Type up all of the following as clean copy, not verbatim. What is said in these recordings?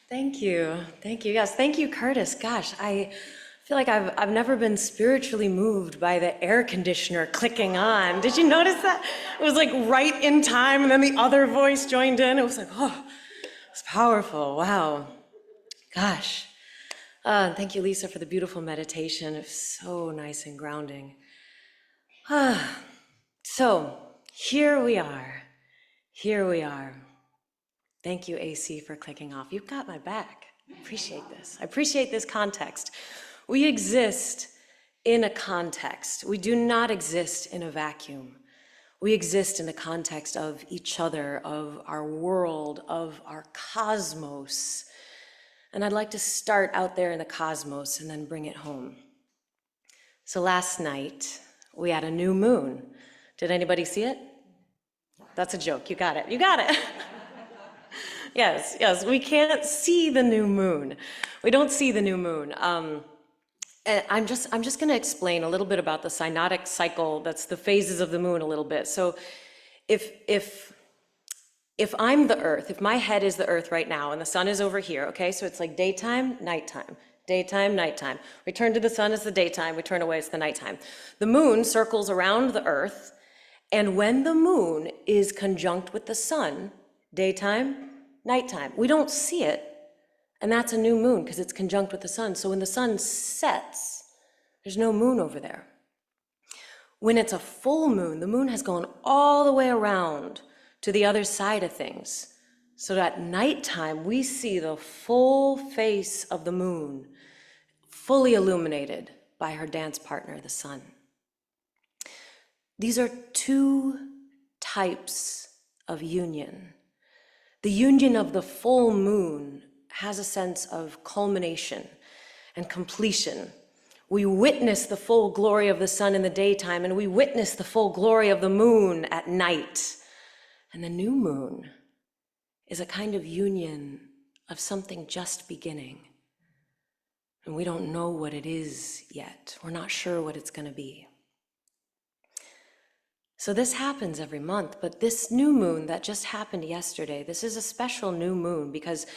Thank you. Thank you. Yes, thank you, Curtis. Gosh, I feel like I've never been spiritually moved by the air conditioner clicking on. Did you notice that? It was like right in time, and then the other voice joined in. It was like, oh, it's powerful. Wow. Gosh. Thank you, Lisa, for the beautiful meditation. It was so nice and grounding. So here we are. Here we are. Thank you, AC, for clicking off. You've got my back. I appreciate this. I appreciate this context. We exist in a context. We do not exist in a vacuum. We exist in the context of each other, of our world, of our cosmos. And I'd like to start out there in the cosmos and then bring it home. So last night, we had a new moon. Did anybody see it? That's a joke. You got it. You got it. Yes, yes, we can't see the new moon. We don't see the new moon. And I'm just going to explain a little bit about the synodic cycle. That's the phases of the moon a little bit. So if I'm the Earth, if my head is the Earth right now and the sun is over here, okay, so it's like daytime, nighttime, daytime, nighttime. We turn to the sun, it's the daytime, we turn away, it's the nighttime. The moon circles around the Earth, and when the moon is conjunct with the sun, daytime, nighttime, we don't see it, and that's a new moon because it's conjunct with the sun. So when the sun sets, there's no moon over there. When it's a full moon, the moon has gone all the way around to the other side of things. So at nighttime, we see the full face of the moon, fully illuminated by her dance partner, the sun. These are two types of union. The union of the full moon has a sense of culmination and completion. We witness the full glory of the sun in the daytime, and we witness the full glory of the moon at night. And the new moon is a kind of union of something just beginning. And we don't know what it is yet. We're not sure what it's going to be. So this happens every month, but this new moon that just happened yesterday, this is a special new moon because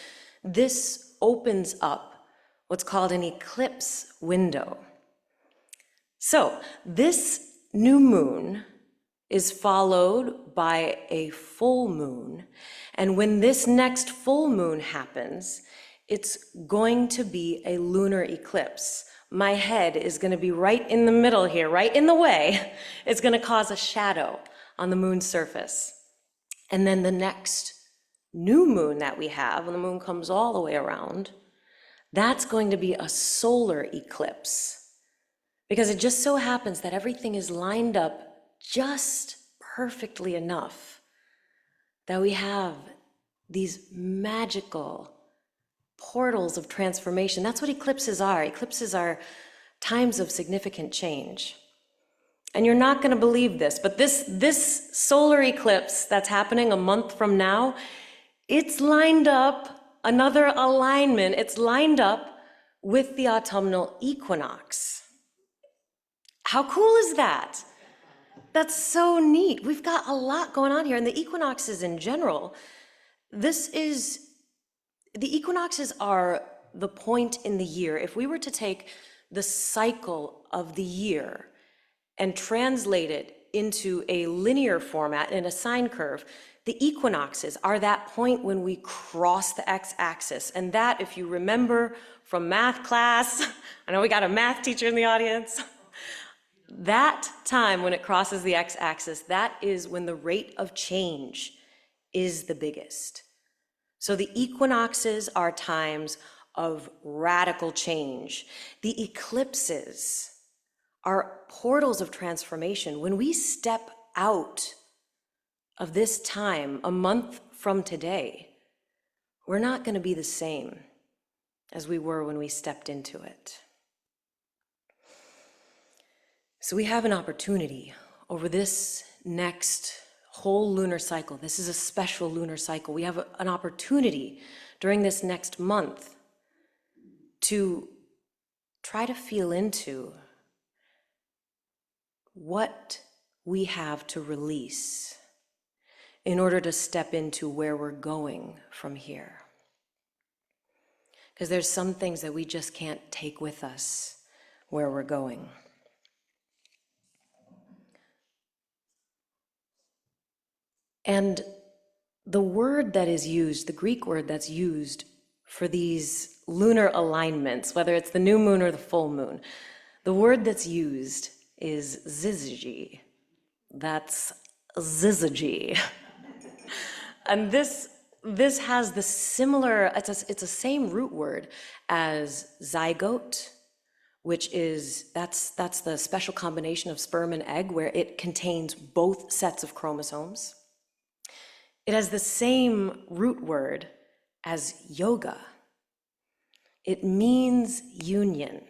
this opens up what's called an eclipse window. So this new moon is followed by a full moon, and when this next full moon happens, it's going to be a lunar eclipse. My head is going to be right in the middle here, right in the way. It's going to cause a shadow on the moon's surface. And then the next new moon that we have, when the moon comes all the way around, that's going to be a solar eclipse. Because it just so happens that everything is lined up just perfectly enough that we have these magical portals of transformation. That's what eclipses are. Eclipses are times of significant change. And you're not going to believe this, but this solar eclipse that's happening a month from now, it's lined up, another alignment, it's lined up with the autumnal equinox. How cool is that? That's so neat. We've got a lot going on here, and the equinoxes in general, the equinoxes are the point in the year. If we were to take the cycle of the year and translate it into a linear format in a sine curve, the equinoxes are that point when we cross the x-axis. And that, if you remember from math class, I know we got a math teacher in the audience, that time when it crosses the x-axis, that is when the rate of change is the biggest. So the equinoxes are times of radical change. The eclipses are portals of transformation. When we step out of this time a month from today, we're not going to be the same as we were when we stepped into it. So we have an opportunity over this next whole lunar cycle. This is a special lunar cycle. We have an opportunity during this next month to try to feel into what we have to release in order to step into where we're going from here. because there's some things that we just can't take with us where we're going. And the word that is used, the Greek word that's used for these lunar alignments, whether it's the new moon or the full moon, the word that's used is syzygy. That's syzygy. And this has the similar, it's a same root word as zygote, which is, that's the special combination of sperm and egg where it contains both sets of chromosomes. It has the same root word as yoga. It means union.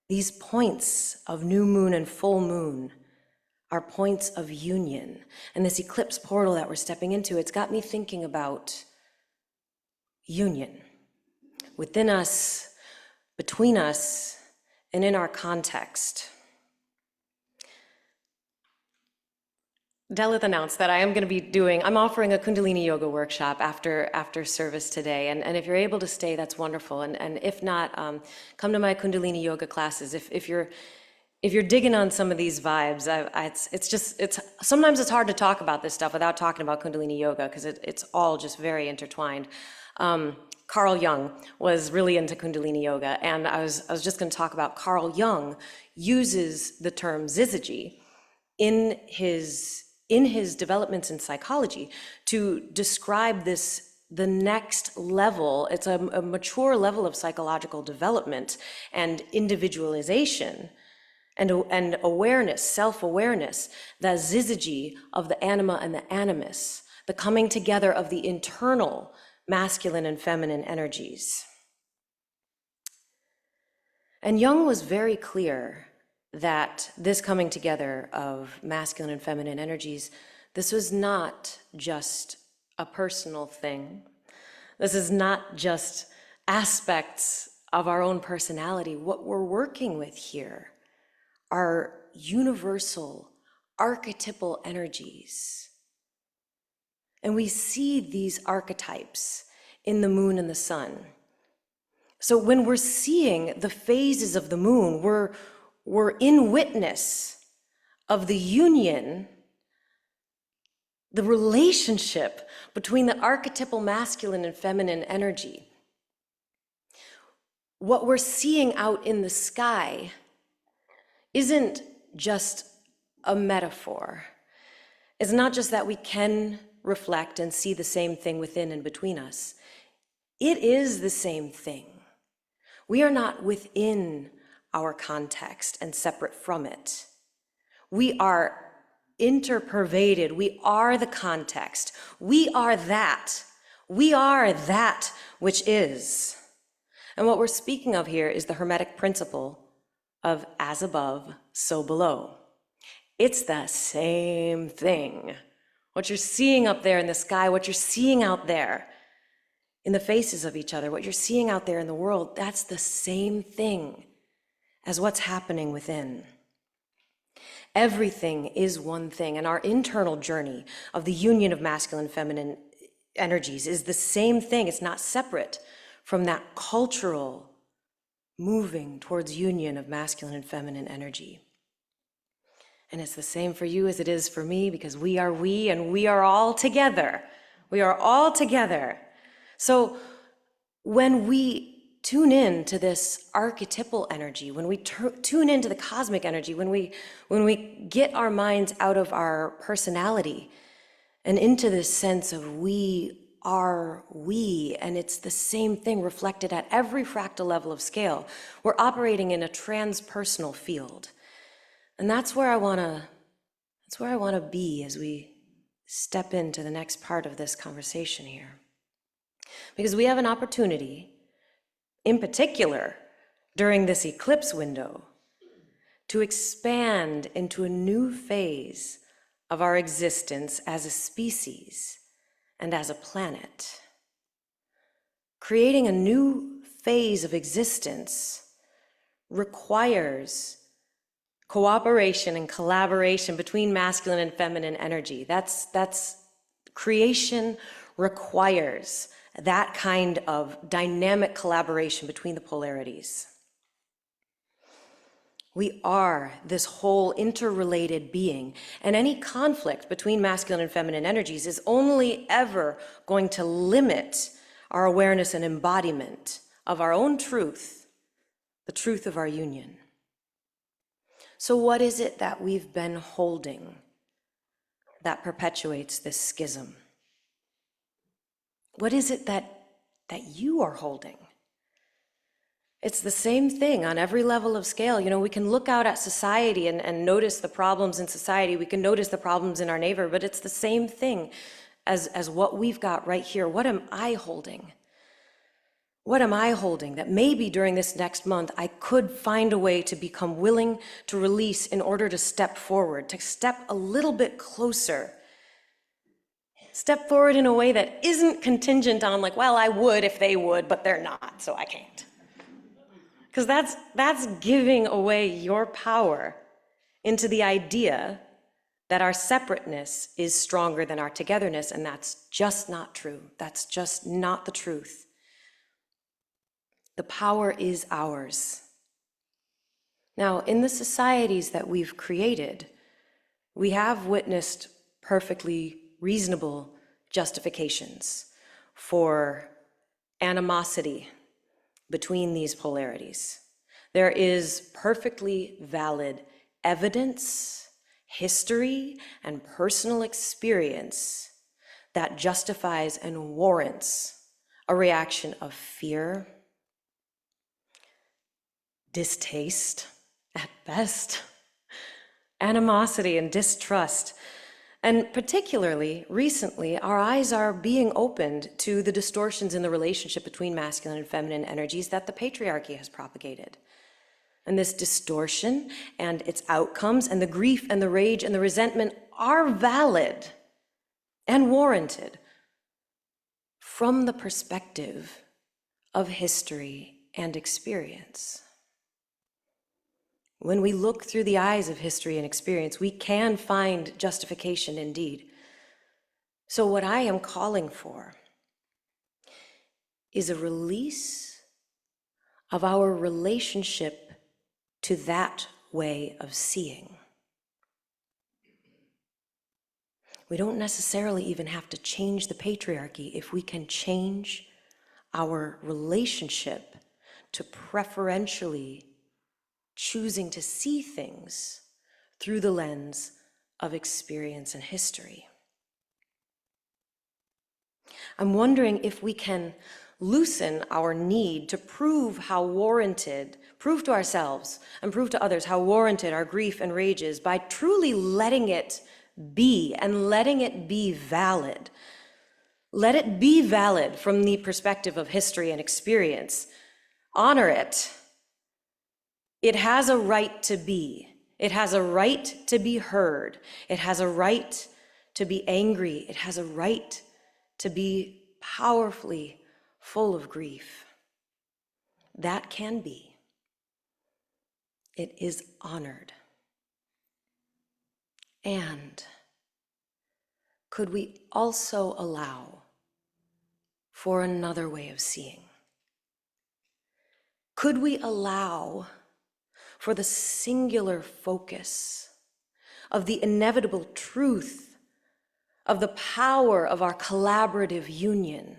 These points of new moon and full moon are points of union. And this eclipse portal that we're stepping into, it's got me thinking about union within us, between us, and in our context. Delith announced that I am going to be I'm offering a Kundalini yoga workshop after service today. And if you're able to stay, that's wonderful. And if not, come to my Kundalini yoga classes. If you're digging on some of these vibes, sometimes it's hard to talk about this stuff without talking about Kundalini yoga because it's all just very intertwined. Carl Jung was really into Kundalini yoga, and I was just going to talk about Carl Jung uses the term syzygy in his developments in psychology to describe the next level. It's a mature level of psychological development and individualization and awareness, self-awareness, the syzygy of the anima and the animus, the coming together of the internal masculine and feminine energies. And Jung was very clear that this coming together of masculine and feminine energies, this was not just a personal thing. This is not just aspects of our own personality. What we're working with here are universal, archetypal energies. And we see these archetypes in the moon and the sun. So when we're seeing the phases of the moon, we're in witness of the union, the relationship between the archetypal masculine and feminine energy. What we're seeing out in the sky isn't just a metaphor. It's not just that we can reflect and see the same thing within and between us. It is the same thing. We are not within our context and separate from it. We are interpervaded. We are the context. We are that. We are that which is. And what we're speaking of here is the Hermetic principle of as above, so below. It's the same thing. What you're seeing up there in the sky, what you're seeing out there in the faces of each other, what you're seeing out there in the world, that's the same thing as what's happening within. Everything is one thing, and our internal journey of the union of masculine and feminine energies is the same thing. It's not separate from that cultural moving towards union of masculine and feminine energy. And it's the same for you as it is for me, because we are we, and we are all together. We are all together. So when we tune in to this archetypal energy, when we tune into the cosmic energy, when we get our minds out of our personality and into this sense of we are we, and it's the same thing reflected at every fractal level of scale, we're operating in a transpersonal field. And that's where I want to be as we step into the next part of this conversation here. Because we have an opportunity, in particular, during this eclipse window, to expand into a new phase of our existence as a species and as a planet. Creating a new phase of existence requires cooperation and collaboration between masculine and feminine energy. That's creation requires that kind of dynamic collaboration between the polarities. We are this whole interrelated being, and any conflict between masculine and feminine energies is only ever going to limit our awareness and embodiment of our own truth, the truth of our union. So what is it that we've been holding that perpetuates this schism? What is it that you are holding? It's the same thing on every level of scale. You know, we can look out at society and notice the problems in society. We can notice the problems in our neighbor, but it's the same thing as what we've got right here. What am I holding? What am I holding that maybe during this next month I could find a way to become willing to release in order to step forward, to step a little bit closer? Step forward in a way that isn't contingent on like, well, I would if they would, but they're not, so I can't. Because that's giving away your power into the idea that our separateness is stronger than our togetherness, and that's just not true. That's just not the truth. The power is ours. Now, in the societies that we've created, we have witnessed perfectly reasonable justifications for animosity between these polarities. There is perfectly valid evidence, history, and personal experience that justifies and warrants a reaction of fear, distaste at best, animosity and distrust. And particularly recently, our eyes are being opened to the distortions in the relationship between masculine and feminine energies that the patriarchy has propagated. And this distortion and its outcomes and the grief and the rage and the resentment are valid and warranted from the perspective of history and experience. When we look through the eyes of history and experience, we can find justification indeed. So what I am calling for is a release of our relationship to that way of seeing. We don't necessarily even have to change the patriarchy if we can change our relationship to preferentially choosing to see things through the lens of experience and history. I'm wondering if we can loosen our need to prove to ourselves and prove to others how warranted our grief and rage is by truly letting it be and letting it be valid. Let it be valid from the perspective of history and experience. Honor it. It has a right to be. It has a right to be heard. It has a right to be angry. It has a right to be powerfully full of grief. That can be. It is honored. And could we also allow for another way of seeing? Could we allow for the singular focus of the inevitable truth of the power of our collaborative union,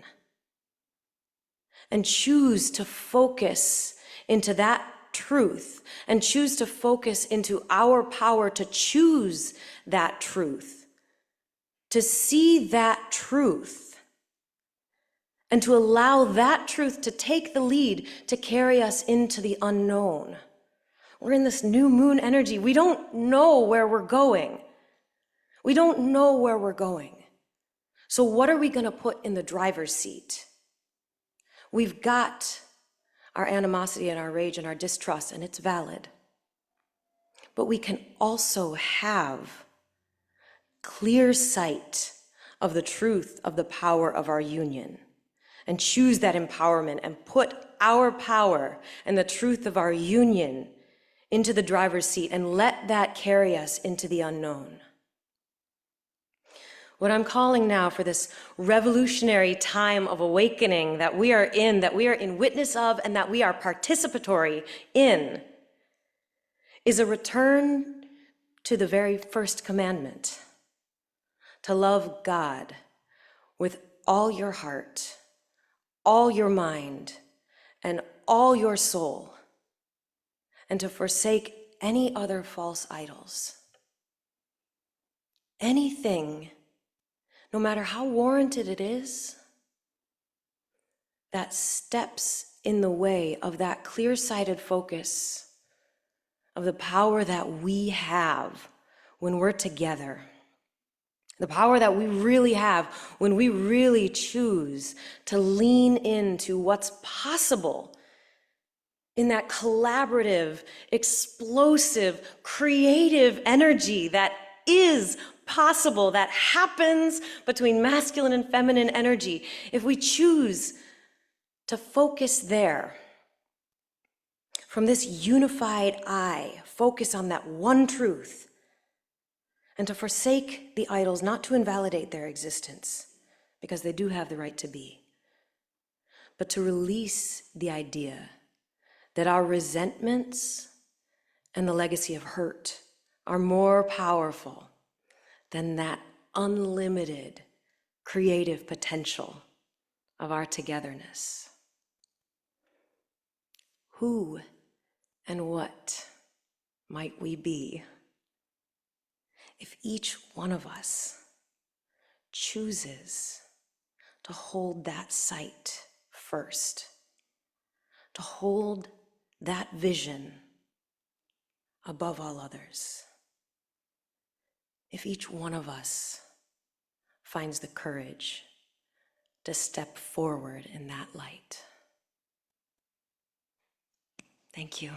and choose to focus into that truth, and choose to focus into our power to choose that truth, to see that truth, and to allow that truth to take the lead to carry us into the unknown. We're in this new moon energy. We don't know where we're going. We don't know where we're going. So what are we going to put in the driver's seat? We've got our animosity and our rage and our distrust, and it's valid. But we can also have clear sight of the truth of the power of our union and choose that empowerment and put our power and the truth of our union into the driver's seat and let that carry us into the unknown. What I'm calling now for this revolutionary time of awakening that we are in witness of, and that we are participatory in, is a return to the very first commandment, to love God with all your heart, all your mind, and all your soul, and to forsake any other false idols. Anything, no matter how warranted it is, that steps in the way of that clear-sighted focus of the power that we have when we're together, the power that we really have when we really choose to lean into what's possible in that collaborative, explosive, creative energy that is possible, that happens between masculine and feminine energy. If we choose to focus there, from this unified eye, focus on that one truth, and to forsake the idols, not to invalidate their existence, because they do have the right to be, but to release the idea that our resentments and the legacy of hurt are more powerful than that unlimited creative potential of our togetherness. Who and what might we be if each one of us chooses to hold that sight first, to hold that vision above all others? If each one of us finds the courage to step forward in that light. Thank you.